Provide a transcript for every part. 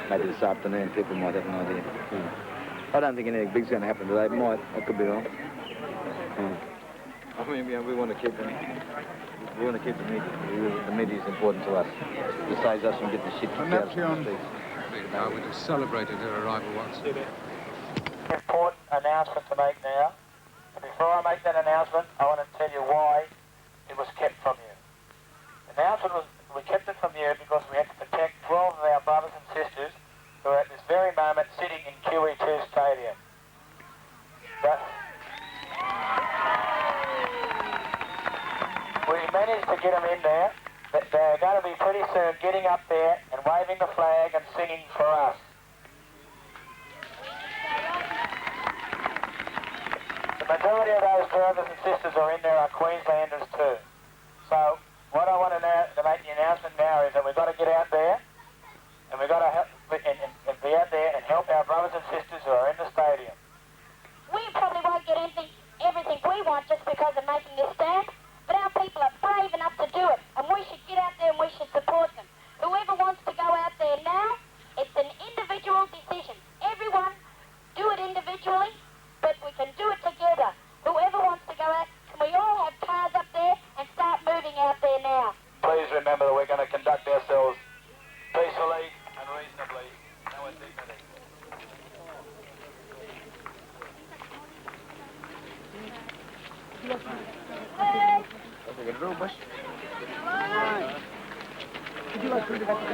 maybe this afternoon people might have an idea. I don't think anything big's going to happen today. It might. I could be wrong. I mean, we want to keep them. We want to keep the media. The media is important to us. It saves us from getting the shit kicked out of the streets. We just celebrated her arrival once. Important announcement to make now. Before I make that announcement, I want to tell you why it was kept from you. The announcement was, we kept it from you because we had to protect 12 of our brothers and sisters who are at this very moment sitting in QE2 Stadium. But we managed to get them in there. They're going to be pretty soon getting up there and waving the flag and singing for us. The majority of those brothers and sisters who are in there are Queenslanders too. So what I want to make the announcement now is that we've got to get out there and we've got to help, and be out there and help our brothers and sisters who are in the stadium. We probably won't get everything we want just because of making this stand, but our people are brave enough to do it, and we should get out there and we should support them. Whoever wants to go out there now, it's an individual decision. Everyone do it individually, but we can do it together. Whoever wants to go out, can we all have cars up there and start moving out there now? Please remember that we're going to conduct ourselves peacefully and reasonably, and with dignity. Would you like to read about the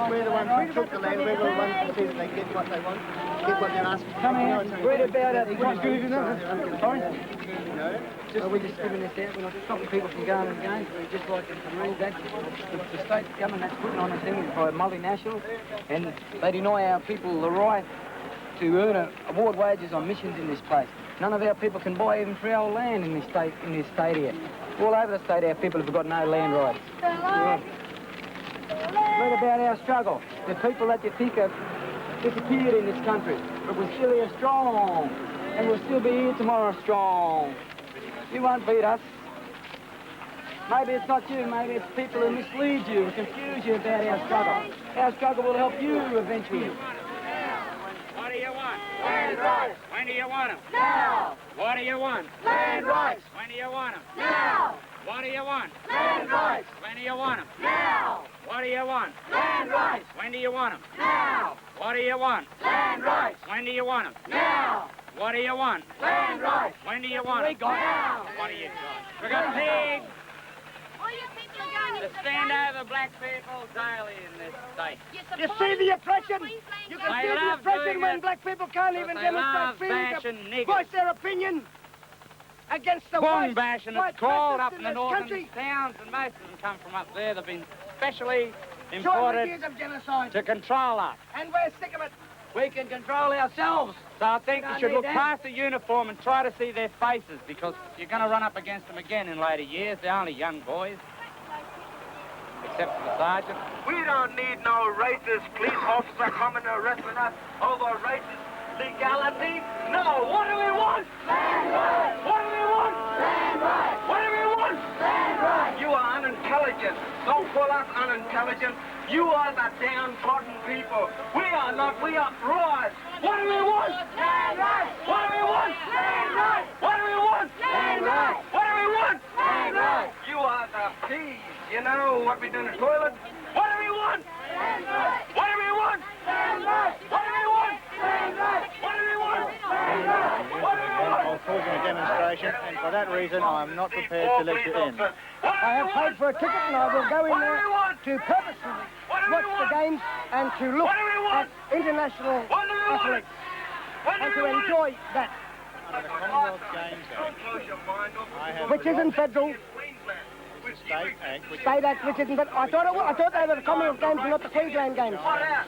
we're the ones who took the land, we're the ones who see that they get what they want, get what they're asking. Come in, read about it. Sorry? We're just giving this out. We're not stopping people from going to the games. We're just like to read that. The state government that's putting on a thing by multinationals, and they deny our people the right to earn award wages on missions in this place. None of our people can buy even 3 hour land in this state here. All over the state, our people have got no land rights. Yeah. Read about our struggle. The people that you think have disappeared in this country, but we're still here strong, and we'll still be here tomorrow strong. You won't beat us. Maybe it's not you, maybe it's people who mislead you and confuse you about our struggle. Our struggle will help you eventually. What do you want? Land rights. When do you want them? Now. What do you want? Land rights. When do you want them? Now. What do you want? Land rights. When do you want them? Now. What do you want? Land rights. When do you want them? Now. What do you want? Land rights. When do you want them? Now. What do you want? Land rights. When do you want them? Now. What do you got? We got pigs. All you people are going To stand over black people daily in this state. You see the oppression? You can They see the love oppression doing when it, black people can't even they demonstrate love freely bashing to niggers. voice their opinion against the Boom white bashing white it's called up fascists in the this northern country. towns, and most of them come from up there. They've been specially 200 imported years of genocide. to control us. And we're sick of it. We can control ourselves. So I think you should look past the uniform and try to see their faces, because you're going to run up against them again in later years. They're only young boys, except for the sergeant. We don't need no racist police officer coming to arresting us over racist legality. No, what do we want? Land rights. What do we want? Land rights. What do we want? Land rights. You are unintelligent. Don't call us unintelligent. You are the downtrodden people. We are not. We are frauds. What do we want? Land rights. What do we want? Land rights. What do we want? Land rights. What do we want? Land rights. You are the peas. You know what we do in the toilet? What do we want? Land rights. What do we want? Land rights. What do we want? Land rights. What do we want? Land rights. What do we want? I'm causing a demonstration, and for that reason, I'm not prepared to let you in. I have paid for a ticket and I will go in there to purposely watch the games and to look at international athletes and to enjoy that. Under the Commonwealth Games Act, I have Which isn't federal. State Act, which State Act, which isn't, but I thought they were the Commonwealth Games and not the Queensland Games. is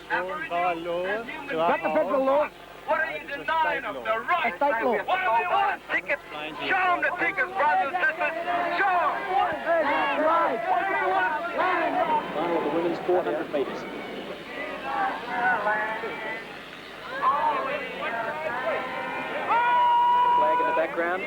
sworn by law to Not the federal law. What are you denying them? The right. A state law. What do we want? Tickets. Show them the tickets, brothers and sisters. Show them. Right. What do we want? Final of the women's 400 metres. Flag in the background.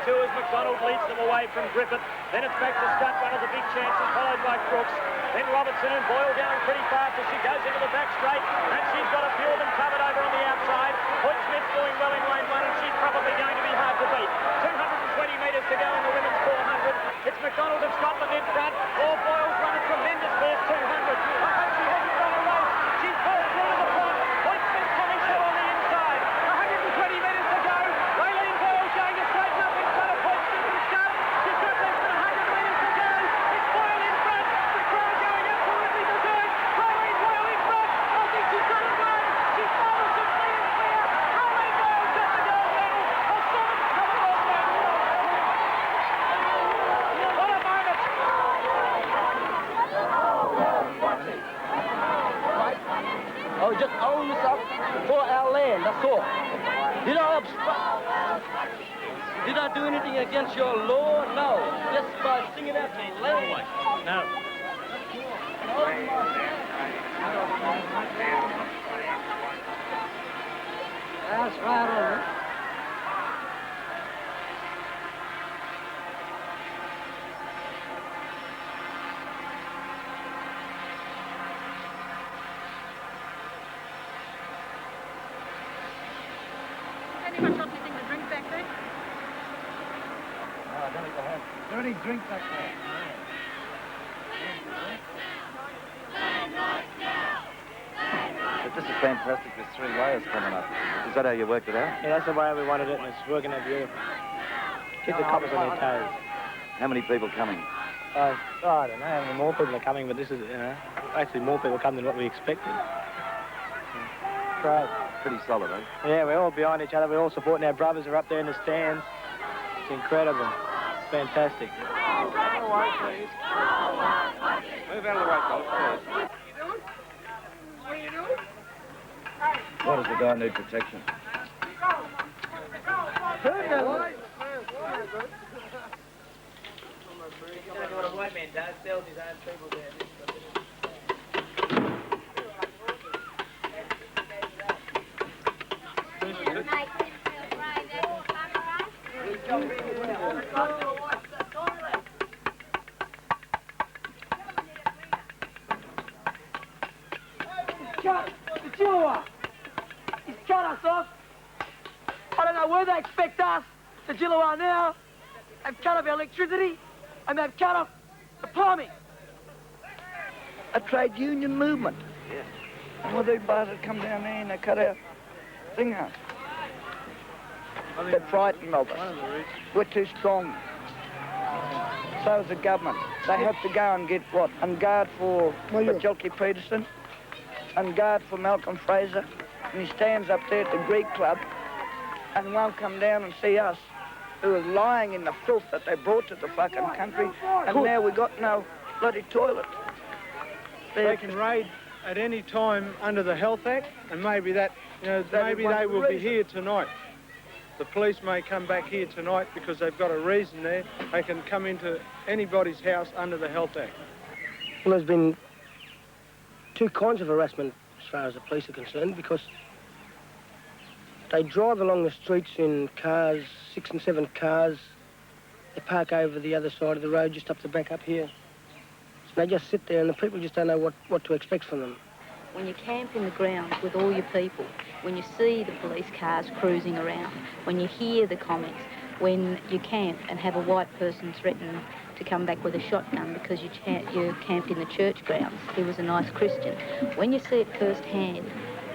two as McDonald leads them away from Griffith. Then it's back to Stunt, one of the big chances, followed by Crooks. Then Robertson and Boyle going pretty fast as she goes into the back straight, and she's got a few of them covered over on the outside. Hood Smith's doing well in lane one, and she's probably going to be hard to beat. 220 metres to go in the women's 400. It's McDonald of Scotland in front. Or Boyle's run a tremendous first 200. I hope she hasn't run a race. She's pulled through to the front. Hood Smith coming through on the inside. 120 metres to go. Raylene Boyle's going to straighten up in front of Hood Smith and start. She's got less than 100 metres to go. It's Boyle in front. The crowd going absolutely berserk. Raylene Boyle in front. I think she's got it right. She's followed some clear. Raylene Boyle's got the gold medal. A seventh Commonwealth Games. What a moment. Oh, just own this up for our land, that's all. Did I do anything against your law? No. Just by singing out the land. No. That's right, all right. Anyone got anything to drink back there? No, I don't think I have. Is there any drink back there? But this is fantastic. There's 3 layers coming up. Is that how you worked it out? Yeah, that's the way we wanted it, and it's working out beautiful. Keep the coppers on their toes. How many people coming? I don't know how many more people are coming, but this is, actually more people come than what we expected. Great. Pretty solid, eh? Yeah, we're all behind each other. We're all supporting our brothers who are up there in the stands. It's incredible. It's fantastic. Move out of the way, please. Why does the guy need protection? What a white man does, sells his own people there. The Guniwaya. He's cut us off. I don't know where they expect us, the Guniwaya now. They've cut off our electricity and they've cut off the plumbing. A trade union movement. Yes. And well, they bastard come down there and they cut our thing out. They're frightened of us. We're too strong. So is the government. They have to go and get what? And guard for Jelke Peterson, and guard for Malcolm Fraser, and he stands up there at the Greek Club and won't come down and see us, who are lying in the filth that they brought to the fucking country, and now we got no bloody toilet. They can raid at any time under the Health Act, and maybe that, maybe they will be here tonight. The police may come back here tonight because they've got a reason there. They can come into anybody's house under the Health Act. Well, there's been 2 kinds of harassment as far as the police are concerned, because they drive along the streets in cars, 6 and 7 cars. They park over the other side of the road, just up the back up here. So they just sit there and the people just don't know what to expect from them. When you camp in the grounds with all your people, when you see the police cars cruising around, when you hear the comments, when you camp and have a white person threaten to come back with a shotgun because you camped in the church grounds, he was a nice Christian. When you see it firsthand,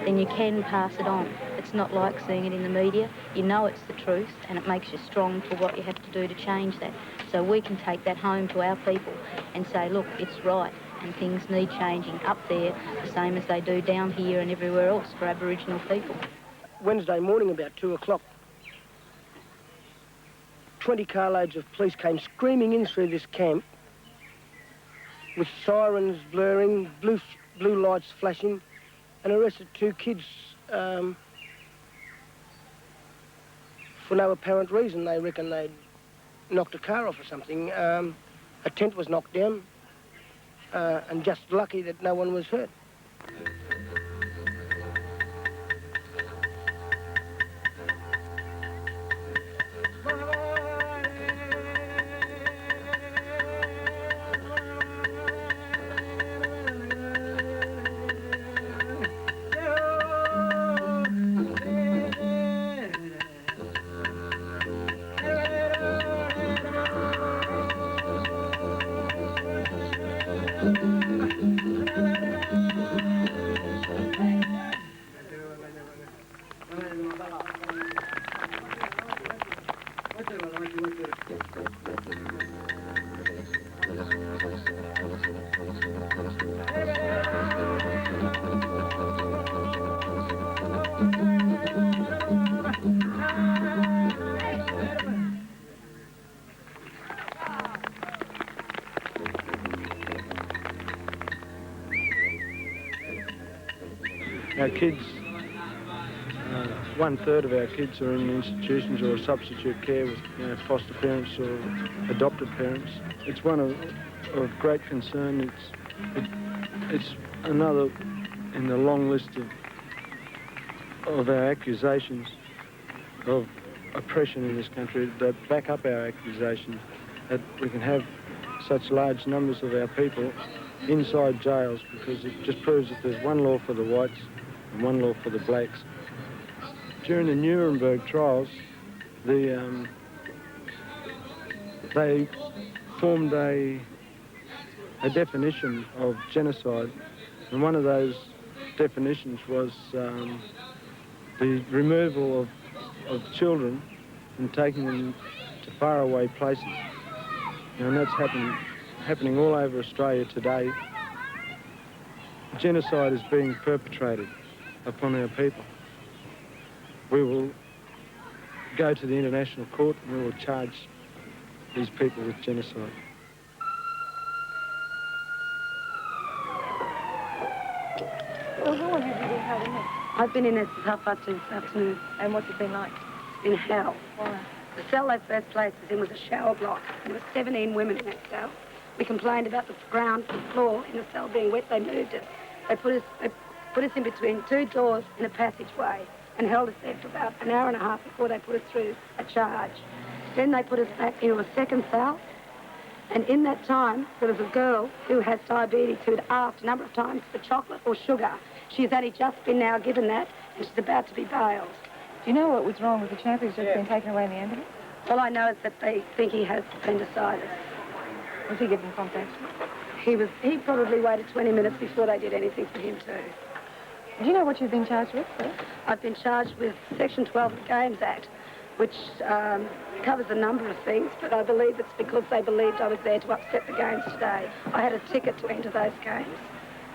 then you can pass it on. It's not like seeing it in the media. You know it's the truth, and it makes you strong for what you have to do to change that. So we can take that home to our people and say, look, it's right, and things need changing up there, the same as they do down here and everywhere else for Aboriginal people. Wednesday morning about 2 o'clock, 20 carloads of police came screaming in through this camp with sirens blaring, blue lights flashing, and arrested 2 kids for no apparent reason. They reckon they'd knocked a car off or something. A tent was knocked down, and just lucky that no one was hurt. Our kids, 1/3 of our kids are in institutions or substitute care with foster parents or adopted parents. It's one of great concern. It's another in the long list of our accusations of oppression in this country that back up our accusations that we can have such large numbers of our people inside jails, because it just proves that there's one law for the whites and one law for the blacks. During the Nuremberg trials, they formed a definition of genocide, and one of those definitions was the removal of children and taking them to faraway places. And that's happening all over Australia today. Genocide is being perpetrated upon our people. We will go to the International Court and we will charge these people with genocide. Well, how long have you been held in there? I've been in there since 5:30 this afternoon. And what's it been like? It's been hell. Why? The cell they first placed us in was a shower block. There were 17 women in that cell. We complained about the ground floor in the cell being wet. They moved us. They put us in between two doors in a passageway and held us there for about an hour and a half before they put us through a charge. Then they put us back into a second cell, and in that time there was a girl who has diabetes who had asked a number of times for chocolate or sugar. She's only just been now given that, and she's about to be bailed. Do you know what was wrong with the chap who's just been taken away in the ambulance? All I know is that they think he has appendicitis. Was he given contact? He probably waited 20 minutes before they did anything for him too. Do you know what you've been charged with, sir? I've been charged with Section 12 of the Games Act, which covers a number of things, but I believe it's because they believed I was there to upset the games today. I had a ticket to enter those games,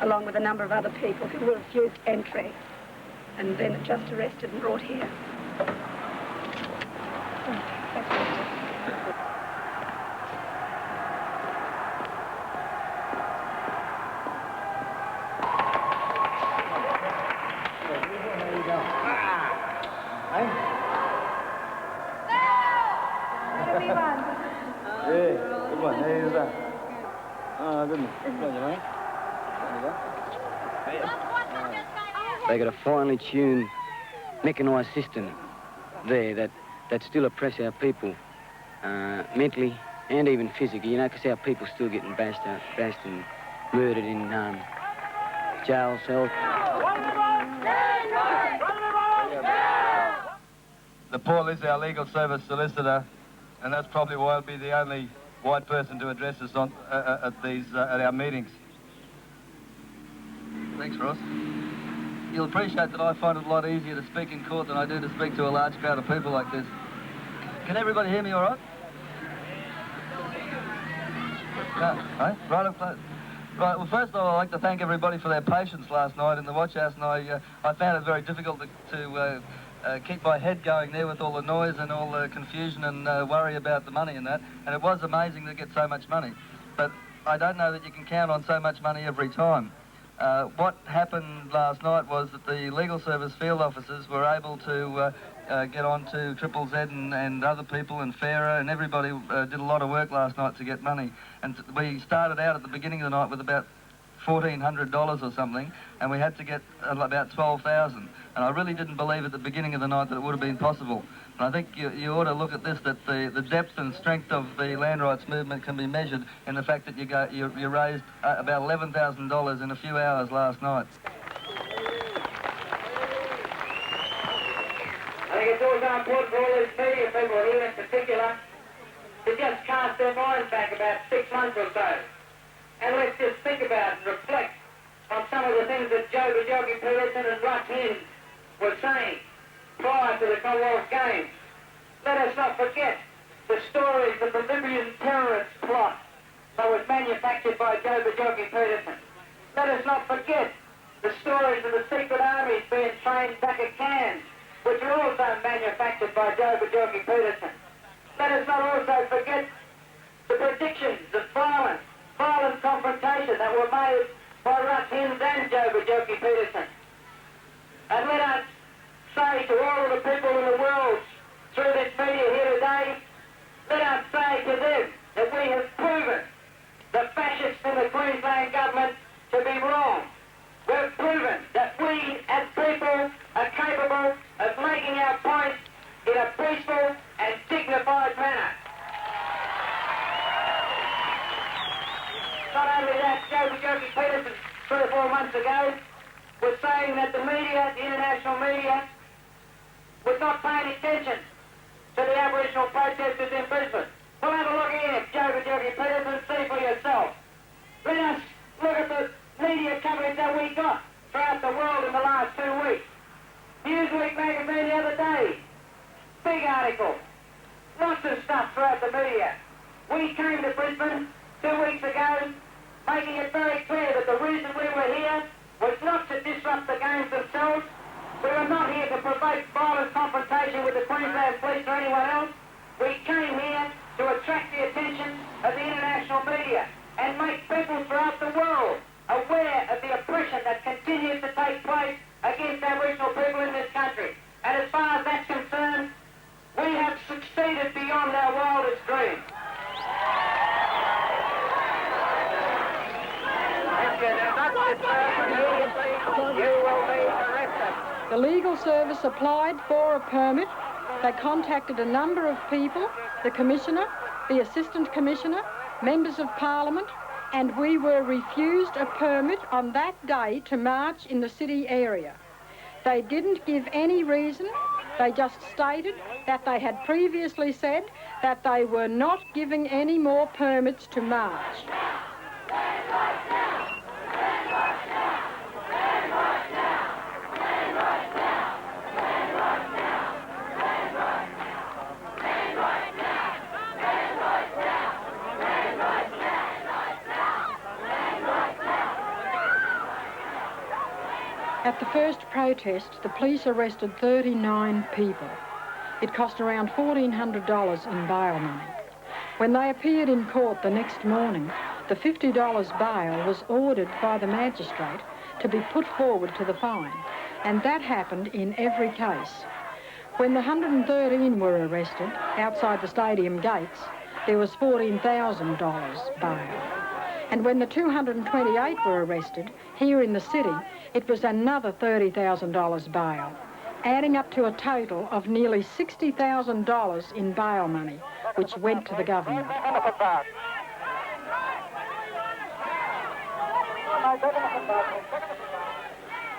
along with a number of other people who were refused entry, and then just arrested and brought here. They got a finely tuned mechanised system there that still oppress our people mentally and even physically, you know, because our people still getting bashed and murdered in jail cells. The Paul is our legal service solicitor, and that's probably why I'll be the only white person to address us on at our meetings. Thanks, Ross. You'll appreciate that I find it a lot easier to speak in court than I do to speak to a large crowd of people like this. Can everybody hear me all right? Right? Right up close. Right, well, first of all, I'd like to thank everybody for their patience last night in the watch house, and I found it very difficult to keep my head going there with all the noise and all the confusion and worry about the money and that, and it was amazing to get so much money. But I don't know that you can count on so much money every time. What happened last night was that the legal service field officers were able to get on to Triple Z and other people and Farah, and everybody did a lot of work last night to get money. And we started out at the beginning of the night with about $1,400 or something, and we had to get about 12,000. And I really didn't believe at the beginning of the night that it would have been possible. And I think you ought to look at this, that the depth and strength of the land rights movement can be measured in the fact that you raised about $11,000 in a few hours last night. I think it's also important for all these media people here in particular to just cast their minds back about 6 months or so and let's just think about and reflect on some of the things that Jogi Peterson and Russ Hinn were saying prior to the Commonwealth Games. Let us not forget the stories of the Libyan terrorist plot that was manufactured by Jogi Peterson. Let us not forget the stories of the secret armies being trained back at Cairns, which were also manufactured by Jogi Peterson. Let us not also forget the predictions of violent confrontation that were made by Russ Hinn and Jogi Peterson. And let us say to all of the people in the world through this media here today, let us say to them that we have proven the fascists in the Queensland government to be wrong. We've proven that we as people are capable of making our point in a peaceful and dignified manner. Not only that, Jogi Peterson 3 or 4 months ago was saying that the media, the international media, was not paying attention to the Aboriginal protesters in Brisbane. Well, have a look here, Jogi Peterson, see for yourself. Let us look at the media coverage that we got throughout the world in the last 2 weeks. Newsweek magazine the other day, big article, lots of stuff throughout the media. We came to Brisbane 2 weeks ago, making it very clear that the reason we were here was not to disrupt the games themselves. We were not here to provoke violent confrontation with the Queensland Police or anyone else. We came here to attract the attention of the international media and make people throughout the world aware of the oppression that continues to take place against Aboriginal people in this country. And as far as that's concerned, we have succeeded beyond our wildest dreams. If you do not disperse immediately, you will be arrested. The legal service applied for a permit. They contacted a number of people, the Commissioner, the Assistant Commissioner, Members of Parliament, and we were refused a permit on that day to march in the city area. They didn't give any reason. They just stated that they had previously said that they were not giving any more permits to march. At the first protest, the police arrested 39 people. It cost around $1,400 in bail money. When they appeared in court the next morning, the $50 bail was ordered by the magistrate to be put forward to the fine, and that happened in every case. When the 113 were arrested outside the stadium gates, there was $14,000 bail. And when the 228 were arrested here in the city, it was another $30,000 bail, adding up to a total of nearly $60,000 in bail money, which went to the government.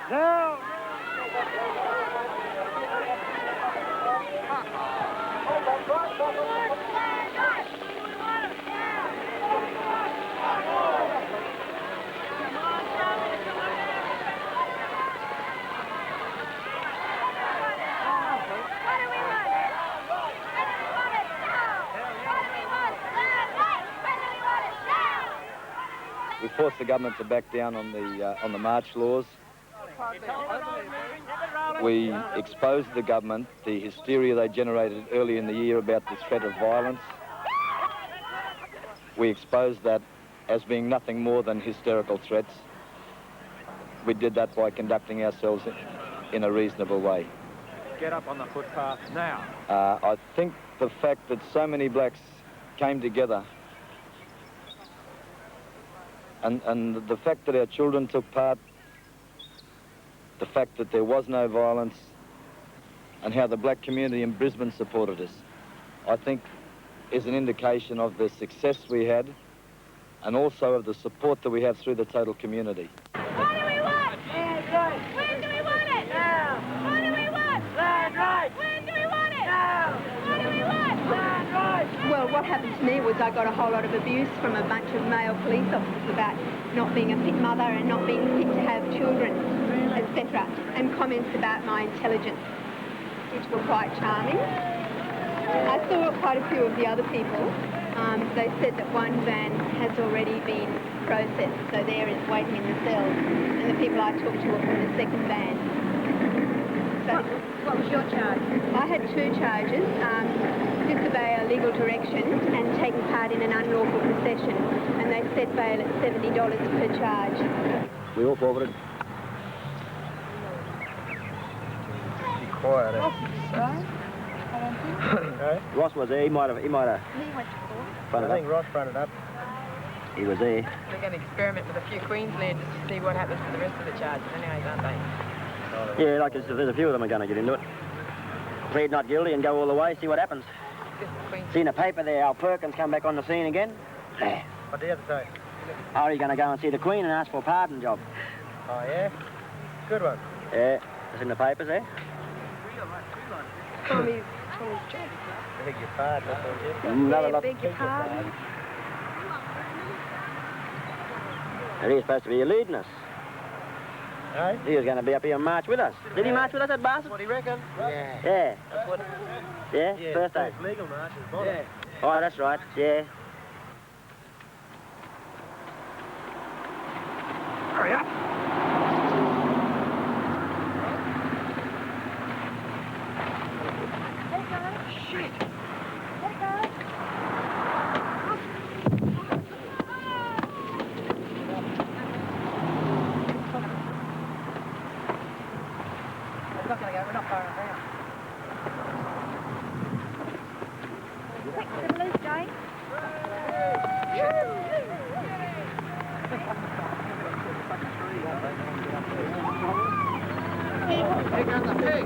No. We forced the government to back down on the march laws. We exposed the government, the hysteria they generated early in the year about the threat of violence. We exposed that as being nothing more than hysterical threats. We did that by conducting ourselves in a reasonable way. Get up on the footpath now. I think the fact that so many blacks came together and the fact that our children took part, the fact that there was no violence, and how the black community in Brisbane supported us, I think is an indication of the success we had and also of the support that we have through the total community. What do we want? Land rights. When do we want it? Now. What do we want? Land rights. When do we want it? Now. What do we want? Land rights. Well, what happened to me was I got a whole lot of abuse from a bunch of male police officers about not being a fit mother and not being fit to have children, etc. And comments about my intelligence, which were quite charming. I saw quite a few of the other people. They said that one van has already been processed, so there is waiting in the cells, and the people I talked to were from the second van. So what was your charge? I had 2 charges, disobey a legal direction and taking part in an unlawful procession, and they set bail at $70 per charge. We all forwarded. Be quiet, Ross was there. He might have He went to court. fronted I think up. Ross fronted up. He was there. They're going to experiment with a few Queenslanders to see what happens to the rest of the charges anyways, aren't they? Yeah, like there's a few of them are going to get into it. Plead not guilty and go all the way, see what happens. See in the paper there, Al Perkins come back on the scene again. What do you have to say? Oh, he's going to go and see the Queen and ask for a pardon job. Oh, yeah? Good one. Yeah, it's in the papers there. Tommy's job. Beg your pardon, that's all you Another lot. Beg your pardon. And he's supposed to be leading us. Hey? He was going to be up here and march with us. Did he march with us at Barson? What do you reckon? Yeah. That's what... Yeah, first day. It's legal marches, Yeah. Oh, that's right, yeah. Hurry up. Shit. We're not going to go. We're not far around. Quick to the loose, Jane. Here comes the pig.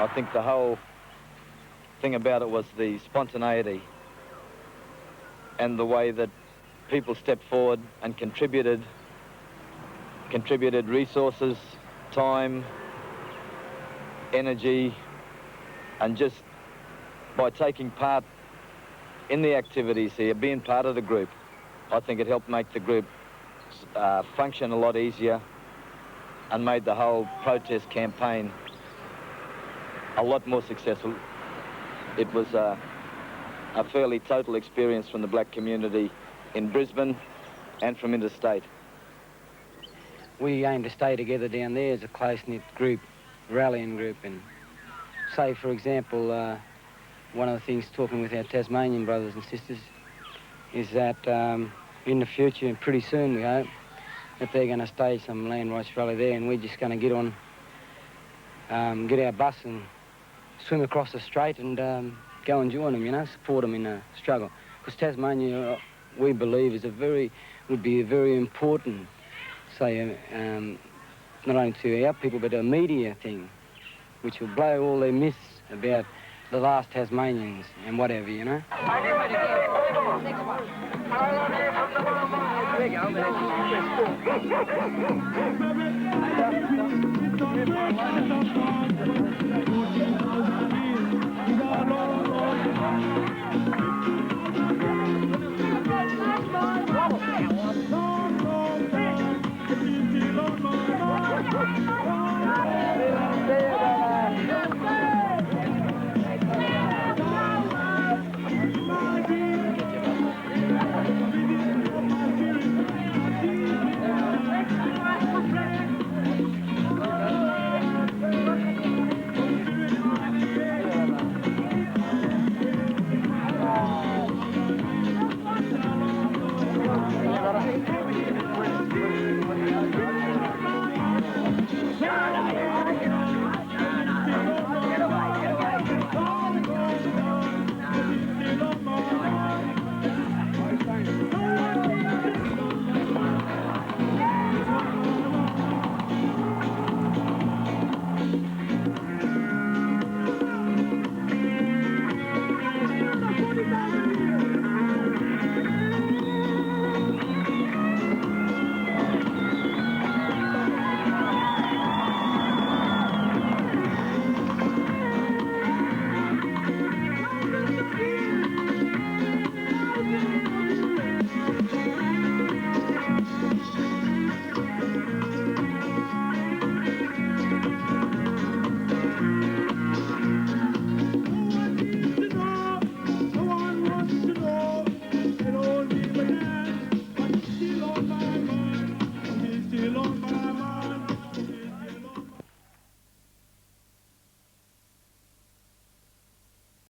I think the whole thing about it was the spontaneity and the way that people stepped forward and contributed resources, time, energy, and just by taking part in the activities here, being part of the group, I think it helped make the group function a lot easier and made the whole protest campaign a lot more successful. It was a fairly total experience from the black community in Brisbane and from interstate. We aim to stay together down there as a close-knit group, rallying group, and say, for example, one of the things talking with our Tasmanian brothers and sisters is that in the future, and pretty soon we hope, that they're going to stage some land rights rally there, and we're just going to get on, get our bus and swim across the strait and go and join them, you know, support them in the struggle. Because Tasmania, we believe, would be a very important, say, not only to our people, but a media thing, which will blow all their myths about the last Tasmanians and whatever, you know. There you go,